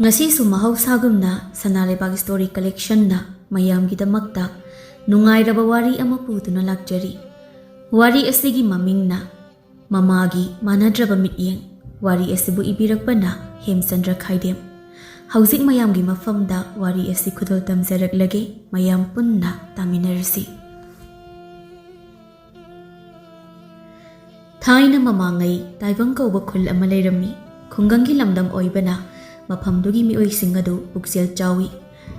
Ngasisu mahausagunna Sanalebag Story Collection na mayamgidamakta nungairaba wari ama puduna lakjari. Wari asigi maming na mamagi manadraba mityeng. Wari asibu ibirakba na Hemchandra Khaidem. Hauzik mayamgi mafamda wari asi khudol tamjaraklage mayam punna taminarasi. Thaina mamangai taibang kauba khul ama leirami khungangi lamdam oibana mafamdugi mioi adu puksel chawi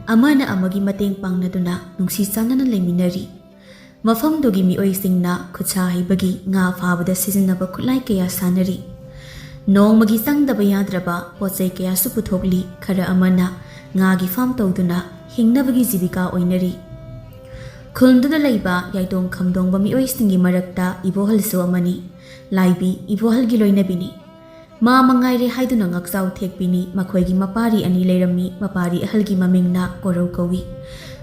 amana amagi mateng pangnaduna nungsi sanana leiminari mafamdugi mioi singna khucha haibagi nga fabada sizinaba khulai kaya sanari nong magi sangdaba yadraba pochai kaya su puthokli khara amana ngagi farm tawduna hingnabagi jibika oinari khulnduna leiba yaidong khamdongba mioi singi marakta ibohalsu amani laibi ibohalgi loinabini Ma mangaire haiduna ngaksaw thekpini makhoigi mapari ani leirami mapari ahalgi mamingna korau kawi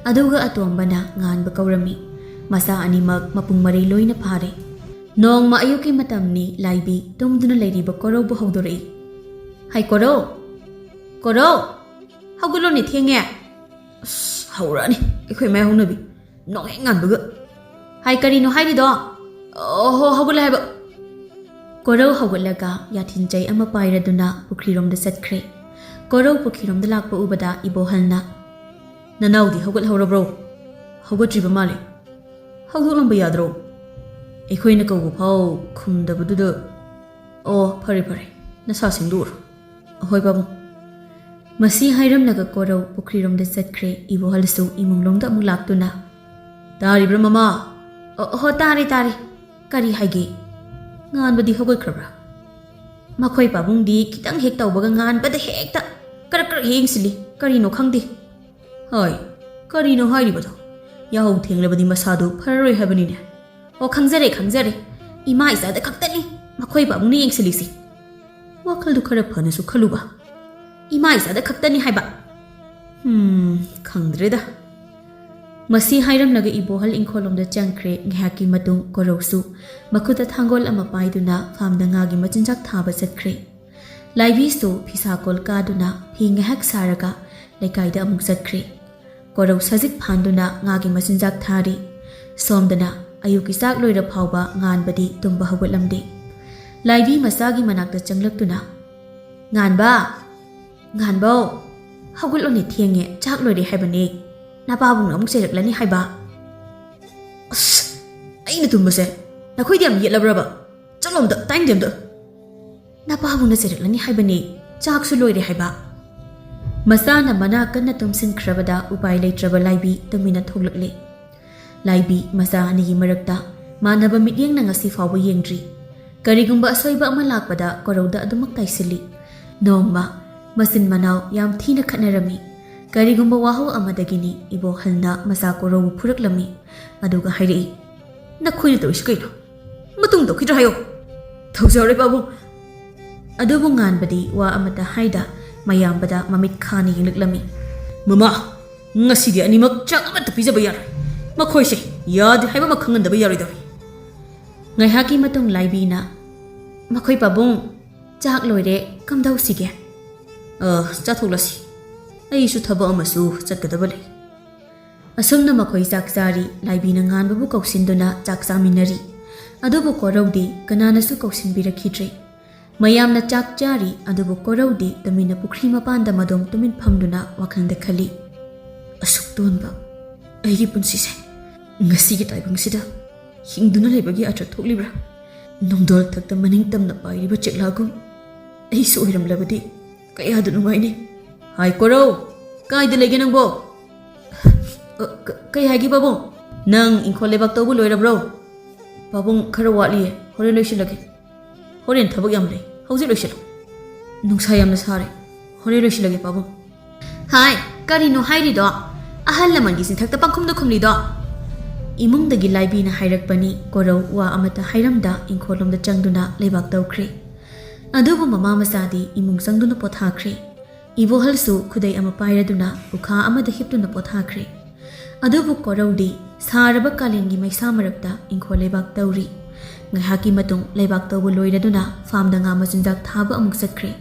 aduga atombana nganba kaurami masa animak mapung mari loina phare nong ma ayuki matamni laibi tumduna leiriba korau bu hawdorei hai korau hawgulo ni thenge hawrani ekhoi mai hawnabi nong he nganbaga hai karino hairi do hawgula haiba Korau hawgalaga yathinjai ama pairaduna pukhriromda satkre. Korau pukhriromda lakpa ubada ibohalna. Nanaudi hawgal hawrabro. Hawgatriba male. Hawdolamba yadro. Ekhoina kawbu phau khumdabaduda. Oh, phare. Nasa singdur. Ahoy babu. Masi hairamnaga korau pukhriromda satkre ibohalsu imunglongda amuk laktuna. Taribra mama. Oh, tari. Kari haige. Ngan badi hogoi krabra makhoi pabung di kitang hek tawbaga ngan bada hekta karak hengsili karino khangdi hoi karino hairi bado yaho thenglabadi masadu pharoi habani ne o khangjare ima isa da khaktani makhoi pabung ni yengsili si wakal du khara phana su khaluba ima isa da khaktani haiba khangdre da Masi hairam naga ibohal ingkolom da changkre nghaki matung korausu makuta thangol ama paiduna famda ngagi machinjak thaba chatkre laibi su phisakol kaduna phi ngahak saraga lekaida amuk chatkre korau sajik phanduna ngagi machinjak thari somdana ayuki sak loira phawba nganbadi tumba hawgalamde laibi masagi manakta changlaktuna nganbo hawguloni thienge chak loire haibani Napabung na amuk sereklani haiba. Aina tumbase. Nakhoi diam yelabraba. Chalom da time diam da. Napabung na sereklani haibani. Chak su loire haiba. Masana mana kanna tumsin khrabada upai leitraba laibi tumina thoglakle. Laibi masa anigi marakta manaba mityeng na ngasi fawba yengdri. Karigumba asoiba ama lakpada korauda adumak taisili. Nongma masin manaw yam thina khatnarami. Karigumba wahaw amadagini ibo halna masa korau phuraklami aduga hairi nakhoi to iskaino matung to khidra hayo thawjare babu adubu nganbadi wa amata haida mayambada mamit khani yinglaklami mama ngasidi animak chak amata pijaba yar makhoi se yad haiba makhangandaba yaroi dori ngaihaki matung laibina makhoi babung chak loire kamdau sige chatholasi Aisu thaba amasu chatkadaba lei asumna makhoi chak chari laibina nganbabu kausinduna chak chaminari adubu koraudi kananasu kausinbirakhidre mayamna chak chari adubu koraudi tamina pukhri mapanda madong tumin phamduna wakhanda khali asuk tonba aigi punsise ngasi gi taibungsida hingduna lebagi atra thoklibra nongdol thakta maning tamna pairiba cheklagum aisu oiramlabadi kayadu nungaini Hai korau, kai de legi nang bo? Kai hagi babong? Nang ingkol lebak tawbu loirabro. Babong khara watli hore loisilagi. Horen thabak yam lei. Hauji loisilo. Nungsa yamna sare. Hore loisilagi babong. Hai, karino hairi do. Ahal laman gi sinthakta pangkhumda khumli do. Imung dagi laibi na hairakpani korau wa amata hairamda ingkolomda changduna lebak tawkhre. Adubu mama masadi imung changduna pothakhre. Ibohalsu khudai ama pairaduna ukha amada hiptuna pothakre adubu koraudi saraba kalengi maisa marakta ingkho lebak tawri ngaihaki matung lebak tawbu loiraduna famda nga machinjak thaba amuk sakre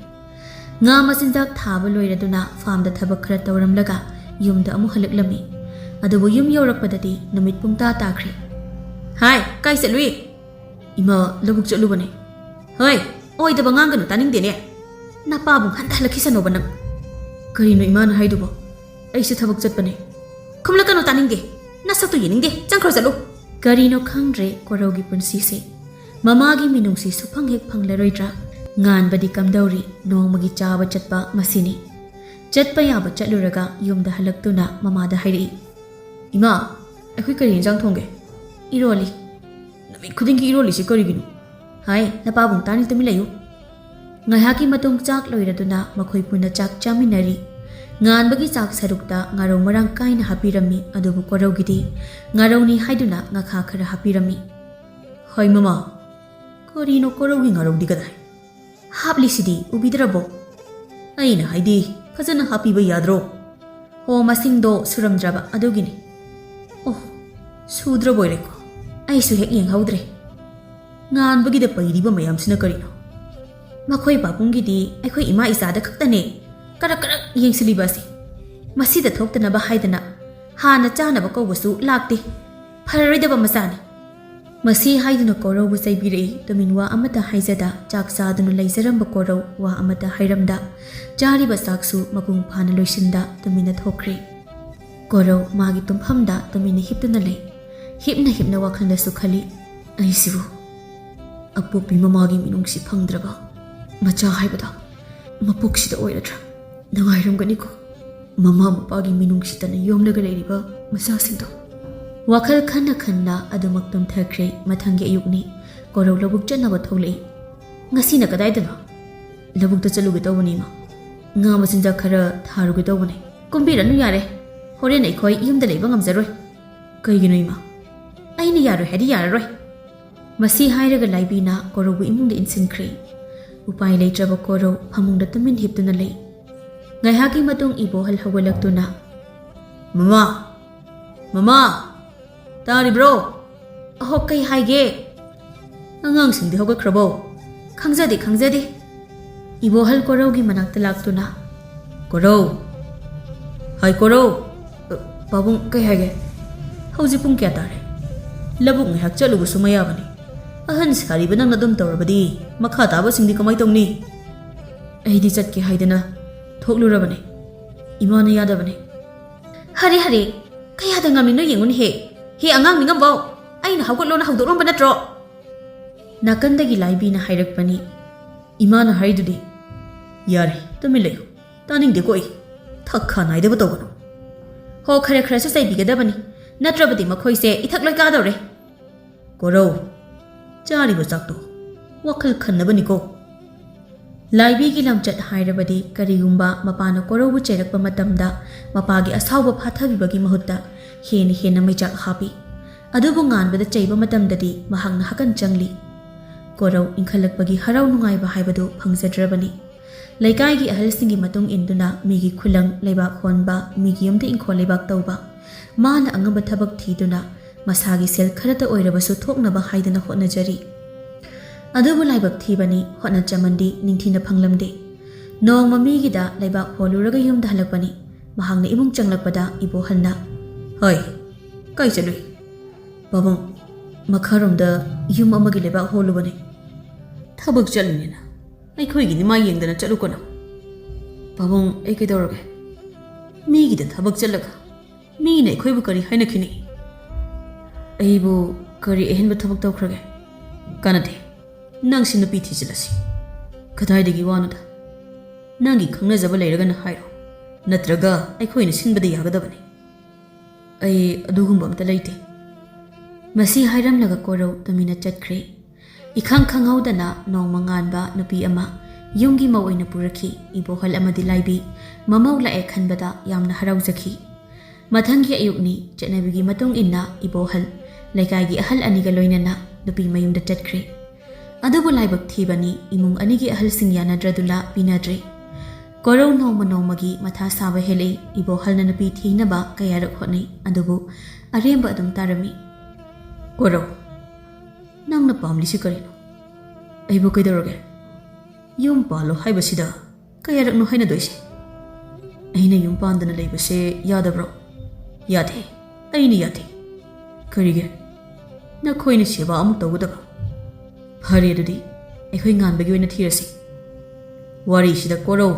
Nga masinjak thaba loiraduna farmda thabak khara tawramlaga yumda amu halaklami. Adubu yum yaurakpadadi numit pungta takhre. Hai, kai chalui? Ima labuk chalubane. Hoi, oi da banganganu taningdene. Napa bung hanta halakisano banang. Karino imana haidubo. Aise thabak chatpane. Khumlakanu taningge. Nasaktu yeningde. Changkhro chalu. Karino khangre koraugi punsi se. Mamagi minungsi suphang hek phanglaroidra. Ngan badi kamdauri nongmagi chaba chatpa masini. Chatpa yaba chatluraga yumda halaktuna mamada hairi. Ima, akhoi kari injang thongge. Iroli. Namit khudingi iroli si kariginu. Hai, napabung tani tumilayu. Ngayhaki matung chak loiraduna makhoi puna chak chaminari. Ngan bagi chak sarukta ngarau marang kaina hapirami adubu koraugidi ngarauni haiduna ngakha khara hapirami. Hai mama. Karino koraugi ngaraudi kadai. Hapli sidi ubidrabo. Aina haidi fazana hapiba yadro. Ho masingdo suramdraba adugini. Oh, sudra boireko. Aisu hek yenghaudre. Ngan bagida pairiba mayamsina karino. Makhoi papungidi aikhoi ima isada khaktane karak yengsilibasi. Masida thoktanaba haidana hana chanaba kawbasu lakte. Phararoidaba masani. Masi haiduna korau bu saibirei tuminwa amata haizada chak sadunu leizaramba korau wa amata hairamda jariba saksu mapung phana loisinda tumina thokre. Korau magi tumhamda tumina hiptuna lei. Hipna wakhalda sukhali. Aisibu apopi mamagi minungsi phangdraba macha haibada mapuksida oiradra nangairamganiko mama mapagi minungsi tana yomlaga leiriba masasingdo. Wakhal khanna adumak tumthakre mathangi ayukni korau labuk chanaba tholei. Ngasina kadaidana labukta chaluge tawani ma nga masinja khara tharuge tawani. Kumbiranu yare horen aikhoi yumda leiba ngamjaroi. Kaigino ima aina yaroi hadi yararoi. Masi hairaga laibina koraubu imungda insinkhre. Upai leitraba korau phamungda tumin hiptuna lei. Ngaihaki matung ibohal hawalaktuna. Mama Tari bro, aho kai haige. Angang singdi hoga krabo. Khangjadi. Ibohal koraugi manakta laktuna. Korau. Hai korau. Babung kai haige. Hauji pung kya tare. Labung ngahak chalubu sumaya bani. Ahan sari banang nadum tawrabadi. Makha taba singdi kamai tongni. Aidi chatke haidana. Thoklurabani. Imana yadabani. Hari. Kaya dangami no yengun he. He angang mingam bau. Aina hawgotlona hawdorong banatro. Nakandagi laibina hairakpani. Imana haidudi. Yare, tumilayo. Taning de koi. Thakha naidaba tawgano. Ho khara su saibigadabani. Natrabadi makhoise ithak loi kadore. Korau. Chariba chakto. Wakhal khannabani ko. Laibigi lamchat hairabadi karigumba mapana koraubu chairakpa matamda mapagi asawba phathabibagi mahutta hena maichak hapi. Adubu nganbada chaiba matamdadi mahangna hakan changli. Korau inkhalakpagi harau nungaiba haibadu phangjadrabani. Laikaigi ahalsingi matung induna migi khulang leibak honba migi yumda inkhol leibak tawba. Mana angaba thabak thiduna masagi sel kharata oirabasu thoknaba haidana hotnajari. Adubu laibak thibani hotna chamandi ningthina phanglamde. Nong mamigida leibak holuraga yumda halakpani. Mahangna imung changlakpada ibohalna. Hoi, kai chalui? Babung, makharumda yum amagi lebak holubani. Thabak chalunina. Aikhoigi ni ma yengdana chalukona. Babung, ai kaidorage. Migida thabak chalaga. Mina aikhoibu kari hainakhini. Aibu kari ehenba thabak tawkhrage. Kanade. Nangsi nupi thijilasi. Kadaidagi wanuda. Nangi khangnajaba leiragana hairo. Natraga aikhoina sinbada yagadabani. Ai adugumba amta leite. Masi hairamlaga korau tumina chatkre. Ikhang khanghaudana nongma nganba nupi ama yumgi mawoina purakhi ibohal amadi laibi mamau lae khanbada yamna haraujaki. Mathangi ayukni chatnabigi matung inna ibohal laikagi ahal aniga loinana nupi mayumda chatkre. Adubu laibak thibani imung anigi ahal sing yanadradula pinadre. Korau nongmagi matha saba hele ibohal na nupi thinaba kayarak hotnai adubu aremba adum tarami. Korau, nangna pamlisi karino. Aibu kaidorage. Yum palo haibasida ꯀꯌꯥꯔꯛꯅꯣ ꯍꯥꯏꯅꯗꯣꯏꯁꯦ? ꯑꯩꯅ ꯌꯨꯝ ꯄꯥꯟꯗꯅ ꯂꯩꯕꯁꯦ ꯌꯥꯗꯕ꯭ꯔꯣ? ꯌꯥꯗꯦ. ꯑꯩꯅ ꯌꯥꯗꯦ. ꯀꯔꯤꯒꯤ? ꯅꯈꯣꯏꯅ ꯁꯦꯕꯥ ꯑꯃꯨꯛ ꯇꯧꯒꯗꯕ. ꯐꯔꯦ ꯑꯗꯨꯗꯤ ꯑꯩꯈꯣꯏ ꯉꯥꯟꯕꯒꯤ ꯑꯣꯏꯅ ꯊꯤꯔꯁꯤ. ꯋꯥꯔꯤꯁꯤꯗ ꯀꯣꯔꯧ,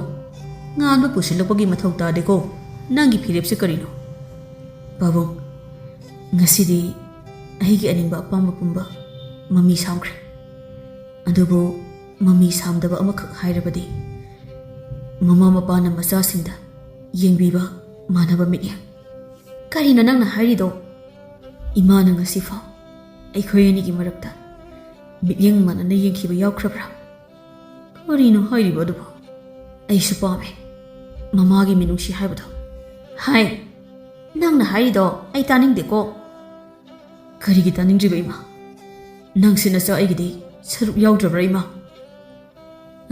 ꯉꯥꯟꯕ ꯄꯨꯁꯤꯜꯂꯛꯄꯒꯤ ꯃꯊꯧ ꯇꯥꯗꯦꯀꯣ. ꯅꯪꯒꯤ ꯐꯤꯔꯦꯞꯁꯦ ꯀꯔꯤꯅꯣ? ꯄꯥꯕꯨꯡ, ꯉꯁꯤꯗꯤ ꯑꯩꯒꯤ ꯑꯅꯤꯡꯕ ꯑꯄꯥꯝꯕ ꯄꯨꯝꯕ ꯃꯃꯤ ꯁꯥꯝꯈ꯭ꯔꯦ. ꯑꯗꯨꯕꯨ ꯃꯃꯤ ꯁꯥꯝꯗꯕ ꯑꯃꯈꯛ ꯍꯥꯏꯔꯕꯗꯤ ꯃꯃꯥ ꯃꯄꯥꯅ ꯃꯆꯥꯁꯤꯡꯗ ꯌꯦꯡꯕꯤꯕ ꯃꯥꯟꯅꯕ ꯃꯤꯠꯌꯦꯡ. ꯀꯔꯤꯅꯣ ꯅꯪꯅ ꯍꯥꯏꯔꯤꯗꯣ? ꯏꯃꯥꯅ ꯉꯁꯤꯐꯥꯎ ꯑꯩꯈꯣꯏ ꯑꯅꯤꯒꯤ ꯃꯔꯛꯇ ꯃꯤꯠꯌꯦꯡ ꯃꯥꯟꯅꯅ ꯌꯦꯡꯈꯤꯕ ꯌꯥꯎꯈ꯭ꯔꯕ꯭ꯔꯥ? ꯀꯔꯤꯅꯣ ꯍꯥꯏꯔꯤꯕ ꯑꯗꯨꯕꯨ? ꯑꯩꯁꯨ ꯄꯥꯝꯃꯦ ꯃꯃꯥꯒꯤ ꯃꯤꯅꯨꯡꯁꯤ ꯍꯥꯏꯕꯗꯣ. ꯍꯥꯏ, ꯅꯪꯅ ꯍꯥꯏꯔꯤꯗꯣ ꯑꯩ ꯇꯥꯅꯤꯡꯗꯦꯀꯣ. ꯀꯔꯤꯒꯤ ꯇꯥꯅꯤꯡꯗ꯭ꯔꯤꯕ ꯏꯃꯥ? ꯅꯪꯁꯤ ꯅꯆꯥ ꯑꯩꯒꯤꯗꯤ ꯁꯔꯨꯛ ꯌꯥꯎꯗ꯭ꯔꯕ꯭ꯔꯥ ꯏꯃꯥ?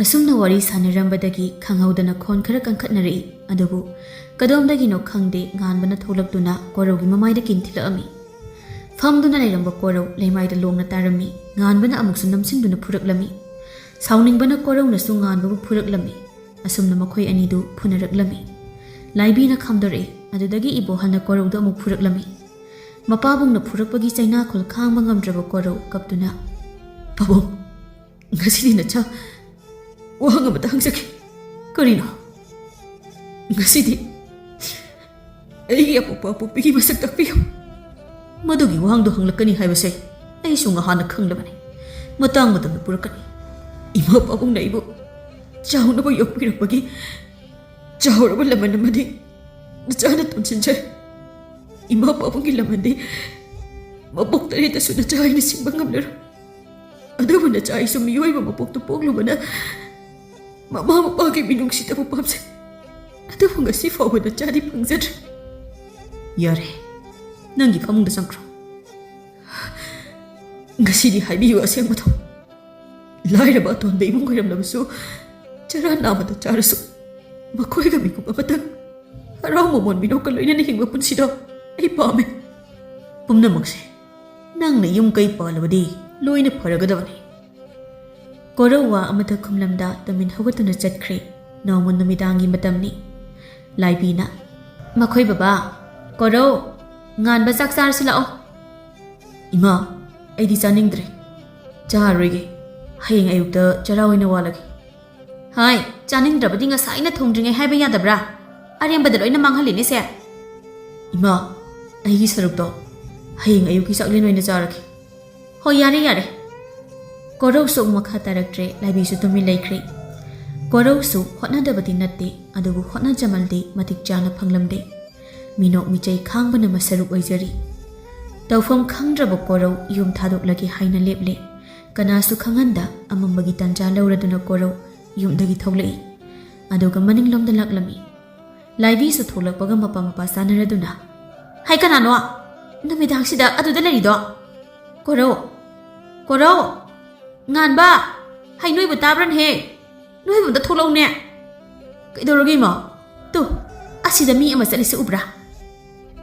ꯑꯁꯨꯝꯅ ꯋꯥꯔꯤ ꯁꯥꯟꯅꯔꯝꯕꯗꯒꯤ ꯈꯪꯍꯧꯗꯅ ꯈꯣꯟ ꯈꯔ ꯀꯟꯈꯠꯅꯔꯛꯏ. ꯑꯗꯨꯕꯨ ꯀꯗꯣꯝꯗꯒꯤꯅꯣ ꯈꯪꯗꯦ ꯉꯥꯟꯕꯅ ꯊꯣꯛꯂꯛꯇꯨꯅ ꯀꯣꯔꯧꯒꯤ ꯃꯃꯥꯏꯗ ꯀꯤꯟꯊꯤꯜꯂꯛꯑꯝꯃꯤ. ꯐꯝꯗꯨꯅ ꯂꯩꯔꯝꯕ ꯀꯣꯔꯧ ꯂꯩꯃꯥꯏꯗ ꯂꯣꯡꯅ ꯇꯥꯔꯝꯃꯤ. ꯉꯥꯟꯕꯅ ꯑꯃꯨꯛꯁꯨ ꯅꯝꯁꯤꯟꯗꯨꯅ ꯐꯨꯔꯛꯂꯝꯃꯤ. ꯁꯥꯎꯅꯤꯡꯕꯅ ꯀꯣꯔꯧꯅꯁꯨ ꯉꯥꯟꯕꯕꯨ ꯐꯨꯔꯛꯂꯝꯃꯤ. ꯑꯁꯨꯝꯅ ꯃꯈꯣꯏ ꯑꯅꯤꯗꯨ ꯐꯨꯅꯔꯛꯂꯝꯃꯤ. ꯂꯥꯏꯕꯤꯅ ꯈꯝꯗꯣꯔꯛꯏ. ꯑꯗꯨꯗꯒꯤ ꯏꯕꯣꯍꯜꯅ ꯀꯣꯔꯧꯗ ꯑꯃꯨꯛ ꯐꯨꯔꯛꯂꯝꯃꯤ. ꯃꯄꯥꯕꯨꯡꯅ ꯐꯨꯔꯛꯄꯒꯤ ꯆꯩꯅꯥꯈꯣꯜ ꯈꯥꯡꯕ ꯉꯝꯗ꯭ꯔꯕ ꯀꯣꯔꯧ ꯀꯞꯇꯨꯅ, ꯄꯥꯕꯨꯡ, ꯉꯁꯤꯗꯤ ꯅꯆꯥ ꯋꯥꯍꯪ ꯑꯃꯇ ꯍꯪꯖꯒꯦ. ꯀꯔꯤꯅꯣ? ꯉꯁꯤꯗꯤ ꯑꯩꯒꯤ ꯑꯄꯣꯛꯄ ꯑꯄꯣꯛꯄꯤꯒꯤ ꯃꯁꯛ ꯇꯥꯛꯄꯤꯌꯨ. ꯃꯗꯨꯒꯤ ꯋꯥꯍꯪꯗꯣ ꯍꯪꯂꯛꯀꯅꯤ ꯍꯥꯏꯕꯁꯦ ꯑꯩꯁꯨ ꯉꯍꯥꯟꯅ ꯈꯪꯂꯕꯅꯤ. ꯃꯇꯥꯡ ꯃꯇꯝꯗ ꯄꯨꯔꯛꯀꯅꯤ. ꯏꯃꯥ ꯄꯥꯕꯨꯡꯅ ꯑꯩꯕꯨ ꯆꯥꯎꯅꯕ ꯌꯣꯛꯄꯤꯔꯛꯄꯒꯤ ꯆꯥꯎꯔꯕ ꯂꯃꯟ ꯑꯃꯗꯤ ꯅꯆꯥꯅ ꯇꯣꯟꯁꯤꯟꯖꯩ. ꯏꯃꯥ ꯄꯥꯕꯨꯡꯒꯤ ꯂꯃꯟꯗꯤ ꯃꯄꯣꯛ ꯇꯔꯦꯠꯇꯁꯨ ꯅꯆꯥ ꯑꯩꯅ ꯁꯤꯡꯕ ꯉꯝꯂꯔꯣꯏ. ꯑꯗꯨꯕꯨ ꯅꯆꯥ ꯑꯩꯁꯨ ꯃꯤꯑꯣꯏꯕ ꯃꯄꯣꯛꯇ ꯄꯣꯛꯂꯨꯕꯅ ꯃꯃꯥ ꯃꯄꯥꯒꯤ ꯃꯤꯅꯨꯡꯁꯤꯗꯕꯨ ꯄꯥꯝꯖꯩ. ꯑꯗꯨꯕꯨ ꯉꯁꯤ ꯐꯥꯎꯕ ꯅꯆꯥꯗꯤ ꯐꯪꯖꯗ꯭ꯔꯦ. ꯌꯥꯔꯦ, ꯅꯪꯒꯤ ꯐꯃꯨꯡꯗ ꯆꯪꯈ꯭ꯔꯣ. ꯉꯁꯤꯗꯤ ꯍꯥꯏꯕꯤꯌꯨ ꯑꯁꯦꯡꯕꯗꯣ. ꯂꯥꯏꯔꯕ ꯑꯇꯣꯟꯕ ꯏꯃꯨꯡ ꯑꯣꯏꯔꯝꯂꯕꯁꯨ ꯆꯔꯥ ꯅꯥꯝꯃꯗ ꯆꯥꯔꯁꯨ ꯃꯈꯣꯏꯒ ꯃꯤꯀꯨꯞ ꯑꯃꯇꯪ ꯍꯔꯥꯎ ꯃꯃꯣꯟ ꯃꯤꯅꯣꯛꯀ ꯂꯣꯏꯅꯅ ꯍꯤꯡꯕ ꯄꯨꯟꯁꯤꯗꯣ ꯑꯩ ꯄꯥꯝꯃꯦ. ꯄꯨꯝꯅꯃꯛꯁꯦ ꯅꯪꯅ ꯌꯨꯝ ꯀꯩ ꯄꯥꯜꯂꯕꯗꯤ ꯂꯣꯏꯅ ꯐꯔꯒꯗꯕꯅꯤ. ꯀꯣꯔꯧ ꯋꯥ ꯑꯃꯇ ꯈꯨꯝꯂꯝꯗ ꯇꯨꯃꯤꯟ ꯍꯧꯒꯠꯇꯨꯅ ꯆꯠꯈ꯭ꯔꯦ. ꯅꯣꯡꯃ ꯅꯨꯃꯤꯗꯥꯡꯒꯤ ꯃꯇꯝꯅꯤ. ꯂꯥꯏꯕꯤꯅ, ꯃꯈꯣꯏ ꯕꯕꯥ, ꯀꯣꯔꯧ, ꯉꯥꯟꯕ ꯆꯥꯛ ꯆꯥꯔꯁꯤ ꯂꯥꯛꯑꯣ. ꯏꯃꯥ, ꯑꯩꯗꯤ ꯆꯥꯅꯤꯡꯗ꯭ꯔꯦ. ꯆꯥꯔꯣꯏꯒꯦ. ꯍꯌꯦꯡ ꯑꯌꯨꯛꯇ ꯆꯔꯥ ꯑꯣꯏꯅ ꯋꯥꯠꯂꯒꯦ. ꯍꯥꯏ, ꯆꯥꯅꯤꯡꯗ꯭ꯔꯕꯗꯤ ꯉꯁꯥꯏꯅ ꯊꯣꯡꯗ꯭ꯔꯤꯉꯩ ꯍꯥꯏꯕ ꯌꯥꯗꯕ꯭ꯔꯥ? ꯑꯔꯦꯝꯕꯗ ꯂꯣꯏꯅ ꯃꯥꯡꯍꯜꯂꯤꯅꯦ ꯁꯦ. ꯏꯃꯥ, ꯑꯩꯒꯤ ꯁꯔꯨꯛꯇꯣ ꯍꯌꯦꯡ ꯑꯌꯨꯛꯀꯤ ꯆꯥꯛꯂꯦꯟ ꯑꯣꯏꯅ ꯆꯥꯔꯒꯦ. ꯍꯣꯏ, ꯌꯥꯔꯦ ꯌꯥꯔꯦ. ꯀꯣꯔꯧꯁꯨ ꯃꯈꯥ ꯇꯥꯔꯛꯇ꯭ꯔꯦ. ꯂꯥꯏꯕꯤꯁꯨ ꯇꯨꯃꯤꯟ ꯂꯩꯈ꯭ꯔꯦ. ꯀꯣꯔꯧꯁꯨ ꯍꯣꯠꯅꯗꯕꯗꯤ ꯅꯠꯇꯦ. ꯑꯗꯨꯕꯨ ꯍꯣꯠꯅꯖꯃꯜꯗꯤ ꯃꯇꯤꯛ ꯆꯥꯅ ꯐꯪꯂꯝꯗꯦ. ꯃꯤꯅꯣꯛ ꯃꯤꯆꯩ ꯈꯥꯡꯕꯅ ꯃꯁꯔꯨꯛ ꯑꯣꯏꯖꯔꯤ. ꯇꯧꯐꯝ ꯈꯪꯗ꯭ꯔꯕ ꯀꯣꯔꯧ ꯌꯨꯝ ꯊꯥꯗꯣꯛꯂꯒꯦ ꯍꯥꯏꯅ ꯂꯦꯞꯂꯦ. ꯀꯅꯥꯁꯨ ꯈꯪꯍꯟꯗ ꯑꯃꯝꯕꯒꯤ ꯇꯥꯟꯖꯥ ꯂꯧꯔꯗꯨꯅ ꯀꯣꯔꯧ ꯌꯨꯝꯗꯒꯤ ꯊꯣꯛꯂꯛꯏ. ꯑꯗꯨꯒ ꯃꯅꯤꯡꯂꯣꯝꯗ ꯂꯥꯛꯂꯝꯃꯤ. ꯂꯥꯏꯕꯤꯁꯨ ꯊꯣꯛꯂꯛꯄꯒ ꯃꯄꯥ ꯃꯄꯥ ꯆꯥꯅꯔꯗꯨꯅ, ꯍꯥꯏ, ꯀꯅꯥꯅꯣ ꯅꯨꯃꯤꯗꯥꯡꯁꯤꯗ ꯑꯗꯨꯗ ꯂꯩꯔꯤꯗꯣ? ꯀꯣꯔꯧ, ꯀꯣꯔꯧ, ꯉꯥꯟꯕ, ꯍꯩ, ꯅꯣꯏꯕꯨ ꯇꯥꯕ꯭ꯔꯅꯦꯍꯦ? ꯅꯣꯏꯕꯨ ꯑꯝꯇ ꯊꯣꯛꯂꯛꯎꯅꯦ. ꯀꯩꯗꯧꯔꯒꯦ ꯏꯃꯥ? ꯇꯨ, ꯑꯁꯤꯗ ꯃꯤ ꯑꯃ ꯆꯠꯂꯤꯁꯤ ꯎꯕ꯭ꯔꯥ?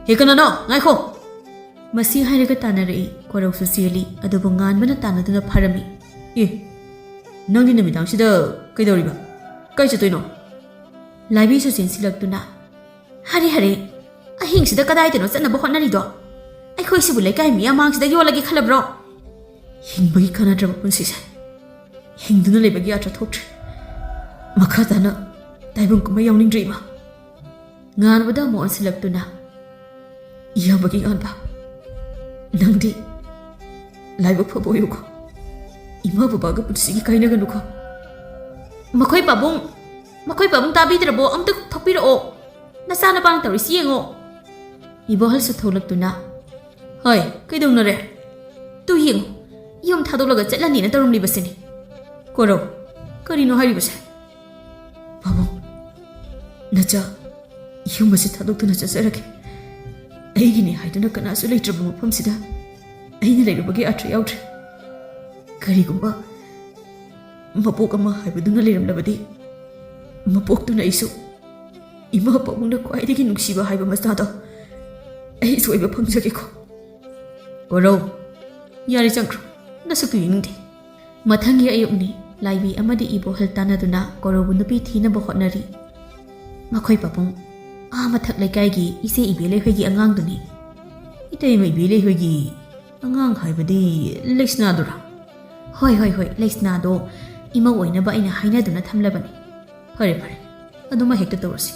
ꯍꯦ, ꯀꯅꯥꯅꯣ? ꯉꯥꯏꯈꯣ. ꯃꯁꯤ ꯍꯥꯏꯔꯒ ꯇꯥꯟꯅꯔꯛꯏ. ꯀꯣꯔꯧꯁꯨ ꯆꯦꯜꯂꯤ. ꯑꯗꯨꯕꯨ ꯉꯥꯟꯕꯅ ꯇꯥꯟꯅꯗꯨꯅ ꯐꯔꯝꯃꯤ. ꯑꯦ, ꯅꯪꯗꯤ ꯅꯨꯃꯤꯗꯥꯡꯁꯤꯗ ꯀꯩꯗꯧꯔꯤꯕ? ꯀꯥꯏ ꯆꯠꯇꯣꯏꯅꯣ? ꯂꯥꯏꯕꯤꯁꯨ ꯆꯦꯟꯁꯤꯜꯂꯛꯇꯨꯅ, ꯍꯔꯦ ꯍꯔꯦ, ꯑꯍꯤꯡꯁꯤꯗ ꯀꯗꯥꯏꯗꯅꯣ ꯆꯠꯅꯕ ꯍꯣꯠꯅꯔꯤꯗꯣ? ꯑꯩꯈꯣꯏꯁꯤꯕꯨ ꯂꯩꯀꯥꯏ ꯃꯤ ꯑꯃꯥꯡꯁꯤꯗ ꯌꯣꯜꯂꯒꯦ ꯈꯜꯂꯕ꯭ꯔꯣ? ꯍꯤꯡꯕꯒꯤ ꯀꯥꯟꯅꯗ꯭ꯔꯕ ꯄꯨꯟꯁꯤꯁꯦ ꯍꯤꯡꯗꯨꯅ ꯂꯩꯕꯒꯤ ꯑꯥꯔꯊ ꯊꯣꯛꯇ꯭ꯔꯦ. ꯃꯈꯥ ꯇꯥꯅ ꯇꯥꯏꯕꯪ ꯀꯨꯝꯕ ꯌꯥꯎꯅꯤꯡꯗ꯭ꯔꯦ ꯏꯃꯥ. ꯉꯥꯟꯕꯗ ꯑꯃꯨꯛ ꯑꯣꯟꯁꯤꯜꯂꯛꯇꯨꯅ, ꯏꯌꯥꯝꯕꯒꯤ ꯉꯥꯟꯕ, ꯅꯪꯗꯤ ꯂꯥꯏꯕꯛ ꯐꯕ ꯑꯣꯏꯌꯨꯀꯣ. ꯏꯃꯥ ꯕꯕꯥꯒ ꯄꯨꯟꯁꯤꯒꯤ ꯀꯥꯏꯅꯒꯅꯨꯀꯣ. ꯃꯈꯣꯏ ꯄꯥꯕꯨꯡ ꯇꯥꯕꯤꯗ꯭ꯔꯕꯣ? ꯑꯝꯇ ꯊꯣꯛꯄꯤꯔꯛꯑꯣ. ꯅꯆꯥꯅꯨꯄꯥꯅ ꯇꯧꯔꯤꯁꯤ ꯌꯦꯡꯉꯣ. ꯏꯕꯣꯍꯜꯁꯨ ꯊꯣꯛꯂꯛꯇꯨꯅ, ꯍꯣꯏ, ꯀꯩꯗꯧꯅꯔꯦ? ꯇꯨ ꯌꯦꯡꯉꯣ, ꯌꯨꯝ ꯊꯥꯗꯣꯛꯂꯒ ꯆꯠꯂꯅꯤꯅ ꯇꯧꯔꯝꯂꯤꯕꯁꯤꯅꯤ. ꯀꯣꯔꯧ, ꯀꯔꯤꯅꯣ ꯍꯥꯏꯔꯤꯕꯁꯦ? ꯄꯥꯕꯨꯡ, ꯅꯆꯥ ꯌꯨꯝ ꯑꯁꯤ ꯊꯥꯗꯣꯛꯇꯨꯅ ꯆꯠꯆꯔꯒꯦ. ꯑꯩꯒꯤꯅꯦ ꯍꯥꯏꯗꯨꯅ ꯀꯅꯥꯁꯨ ꯂꯩꯇ꯭ꯔꯕ ꯃꯐꯝꯁꯤꯗ ꯑꯩꯅ ꯂꯩꯔꯨꯕꯒꯤ ꯑꯥꯔꯊ ꯌꯥꯎꯗ꯭ꯔꯦ. ꯀꯔꯤꯒꯨꯝꯕ ꯃꯄꯣꯛ ꯑꯃ ꯍꯥꯏꯕꯗꯨꯅ ꯂꯩꯔꯝꯂꯕꯗꯤ ꯃꯄꯣꯛꯇꯨꯅ ꯑꯩꯁꯨ ꯏꯃꯥ ꯄꯥꯕꯨꯡꯅ ꯈ꯭ꯋꯥꯏꯗꯒꯤ ꯅꯨꯡꯁꯤꯕ ꯍꯥꯏꯕ ꯃꯆꯥꯗꯣ ꯑꯩ ꯁꯣꯏꯕ ꯐꯪꯖꯒꯦꯀꯣ. ꯀꯣꯔꯧ, ꯌꯥꯔꯦ ꯆꯪꯈ꯭ꯔꯣ. ꯅꯁꯛꯇꯨ ꯌꯦꯡꯅꯤꯡꯗꯦ. ꯃꯊꯪꯒꯤ ꯑꯌꯨꯛꯅꯤ. Laibi amadi ibohal tanaduna Koraubu nupi thinaba hotnari. Makhoi papung mathak leikaigi ise ibele hoigi angang-duni. Itayma ibele hoigi angang haibadi Leksna-dura. Hoi Leksna-do ima oinaba aina hainaduna thamlabani. Fare aduma hekta tawrasi.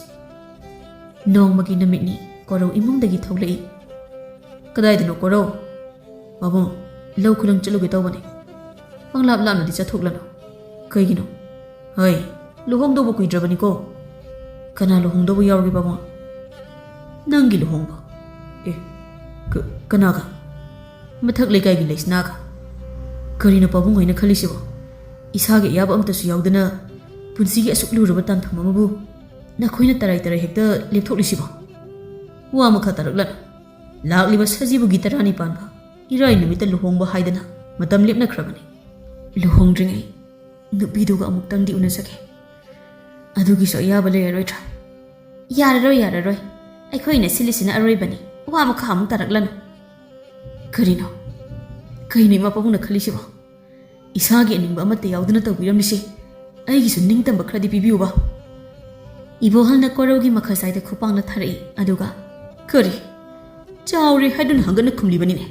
Nongmagi namitni Korau imungdagi tholai. Kadaidano Korau? Babung lau khulang chaluge tawbani. Panglap-lapnadi chathoklano. Kaigino? Hoi, luhongdoba kuidrabani ko. Kana luhongdoba yawrgi babung? Nangi luhongba. Kanaga? Mathak leikaigi Leksna-ga. Karina babung hoina khalisibo? Isage yaba amtasu yawdana punsigi asuk luraba tantham amabu nakhoina tarai hekta lepthoklisibo. Wa makha taraklana. Lakliba sajibugi tarani panba. Irai numita luhongba haidana matam lepnakhrabani. Luhongdringai nupiduga amuktangdi unasake. Adugi so yaba leyaroitra. Yararoi. Aikhoina silisina aroibani. Wa makha amuk taraklana. Karino? Kaino ima pabungna khalisibo? Isage aningba amata yawdana tawbiramnisi. Aigisu ningtamba khradi pibiyuba. Ibohalna Koraugi makhasaida khupangna tharai aduga kari chawri haidun hangana khumlibanine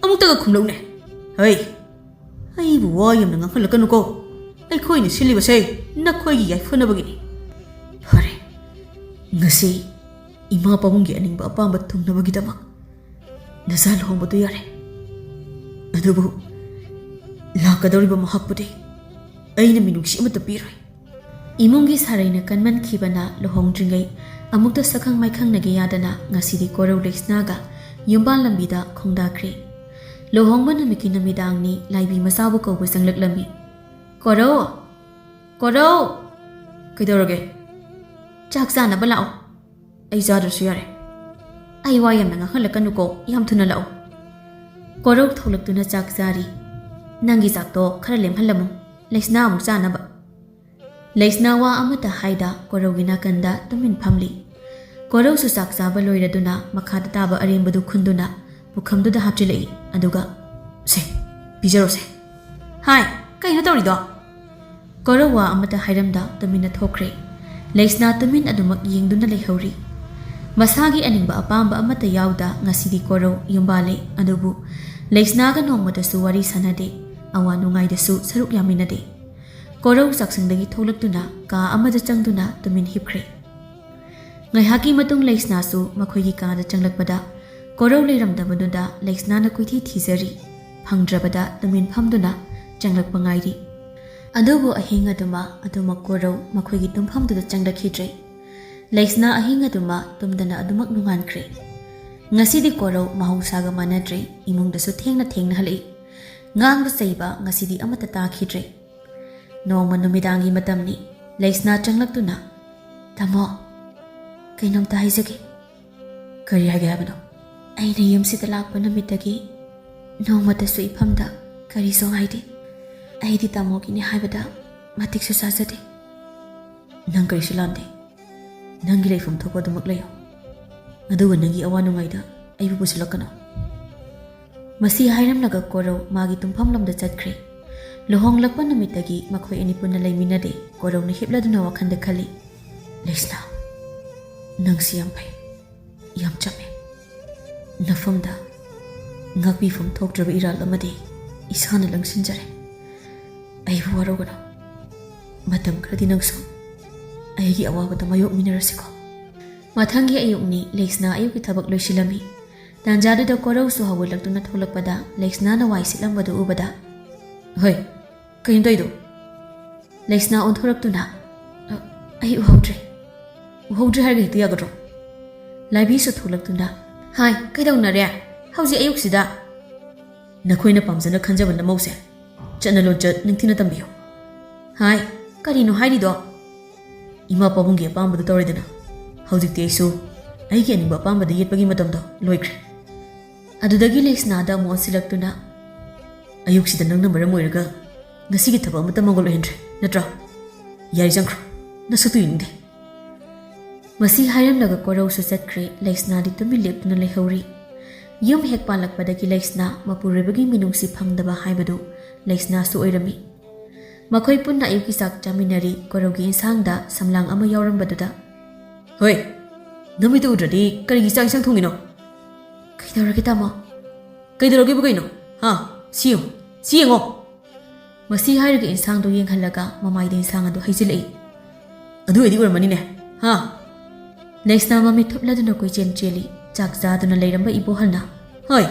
amuktaga khumlaune hei aibu wayamna ngakhalakanu ko aikhoini silibase nakhoigi yaifanabagini fare ngasi ima pabunggi aningba apamba thungnabagidama nazal hombadu yare adubu lakadoriba mahakpudi aina minungsi amata piroi Imungi saraina kanman khibana luhongdringai amukta sakhang maikhang nage yadana ngasidi Korau Leksna-ga yumbal lambida khongdakhre luhongba numiki namidangni laibi masabu kauba sanglaklami Korau kaidorage chak chanaba lao ai jadasu yare ai wayamna ngakhalakanu ko yam thuna lao Korau tholaktuna chak jari nangi jakto khara lemhalamu Leksna amuk chanaba Leksna wa amata haida Koraugi nakanda tumin phamli. Korau su chak chaba loiraduna makhada taba arembadu khunduna bukhamduda hapchilai aduga se bijaro se. Hai, kaino tawrido? Korau wa amata hairamda tumina thokre. Leksna tumin adumak yengduna leihori. Masagi aningba apamba amata yawda ngasidi Korau yumbale adubu Leksna-ga nongmadasu wari sanade awa nungaida-su saruk yaminade. Korau saksingdagi tholaktuna ka amada changduna tumin hipkhre. Ngaihaki matung Leksna-su makhoigi kaada changlakpada Korau leiramdabaduda Leksna-na kuithi thizari phangdrabada tumin phamduna changlakpa ngairi. Adubu ahinga duma aduma Korau makhoigi tumphamduda changlakhidre. Leksna ahinga duma tumdana adumak nungankre. Ngasidi Korau mahausaga manadre imungdasu thengna halai. Ngangba saiba ngasidi amata takhidre. Nongma numidangi matamni Leksna changlaktuna tamo kainomta haizage kari hage habano aina yumsida lakpa numitagi nongmatasu iphamda kari song haide aidi tamogini haibada matiksu sajade nang kari silande nangi leifum thopa dumak layo aduga nangi awanungaida aibu pusilakano masi hairamnaga Korau magi tumphamlamda chatkre luhonglakpa numitagi makhoi ani punna laiminade Korau na hipladuna wakhanda khali Leksna nangsi yam phai yam chame nafamda ngakpi fam thokdraba iral amade isana langsinjare aibu warogana matam khradi nangsu aigi awabada mayok minarasiko mathangi ayukni Leksna ayuki thabak loisilami tanjada Korau su hawalaktuna tholakpada Leksna na waisitlambadu ubada hoi kain doido Leksna onthoraktuna ai uhodre harge hekta yagadro laibi su tholaktuna hai kaidaunare hauji ayuksida nakhoina pamjana khanjaba namause chana lonjat ningthina tambiyo hai karino hairido ima pabunggi apambadu tawridana haujikti aisu aigi aningba apambada yetpagi matamdo loikre adudagi Leksna-da amu asilaktuna ayuksida nangna maram oiraga ngasigi thaba amata mangol ohendre natra yari jangkhro nasatu yingde masi hairamnaga Korau su chatkre Leksna-di tumi leptuna leihori yum hek palakpadagi Leksna mapuribagi minungsi phangdaba haibadu Leksna su oirami ꯃꯈꯣꯏ ꯄꯨꯟꯅ ꯑꯌꯨꯛꯀꯤ ꯆꯥꯛ ꯆꯥꯃꯤꯟꯅꯔꯤ ꯀꯣꯔꯧꯒꯤ ꯏꯟꯁꯥꯡꯗ ꯁꯝꯂꯥꯡ ꯑꯃ ꯌꯥꯎꯔꯝꯕꯗꯨꯗ ꯍꯣꯏ ꯅꯨꯃꯤꯠꯇꯨ ꯎꯗ꯭ꯔꯗꯤ ꯀꯔꯤꯒꯤ ꯆꯥꯛ ꯏꯟꯁꯥꯡ ꯊꯣꯡꯉꯤꯅꯣ ꯀꯩꯗꯧꯔꯒꯦ ꯇꯥꯃꯣ ꯀꯩꯗꯧꯔꯒꯦꯕꯨ ꯀꯩꯅꯣ ꯍꯥ ꯁꯤ ꯌꯦꯡꯉꯣ ꯃꯁꯤ ꯍꯥꯏꯔꯒ ꯏꯟꯁꯥꯡꯗꯣ ꯌꯦꯡꯍꯜꯂꯒ ꯃꯃꯥꯏꯗ ꯏꯟꯁꯥꯡ ꯑꯗꯨ ꯍꯩꯖꯤꯜꯂꯛꯏ ꯑꯗꯨ ꯑꯣꯏꯗꯤ ꯑꯣꯏꯔꯝꯃꯅꯤꯅꯦ ꯍꯥ ꯂꯩꯁꯅꯥ ꯃꯃꯤꯠ ꯊꯨꯞꯂꯗꯨꯅ ꯀꯣꯏꯆꯦꯟ ꯆꯦꯜꯂꯤ ꯆꯥꯛ ꯆꯥꯗꯨꯅ ꯂꯩꯔꯝꯕ ꯏꯕꯣꯍꯜꯅ ꯍꯣꯏ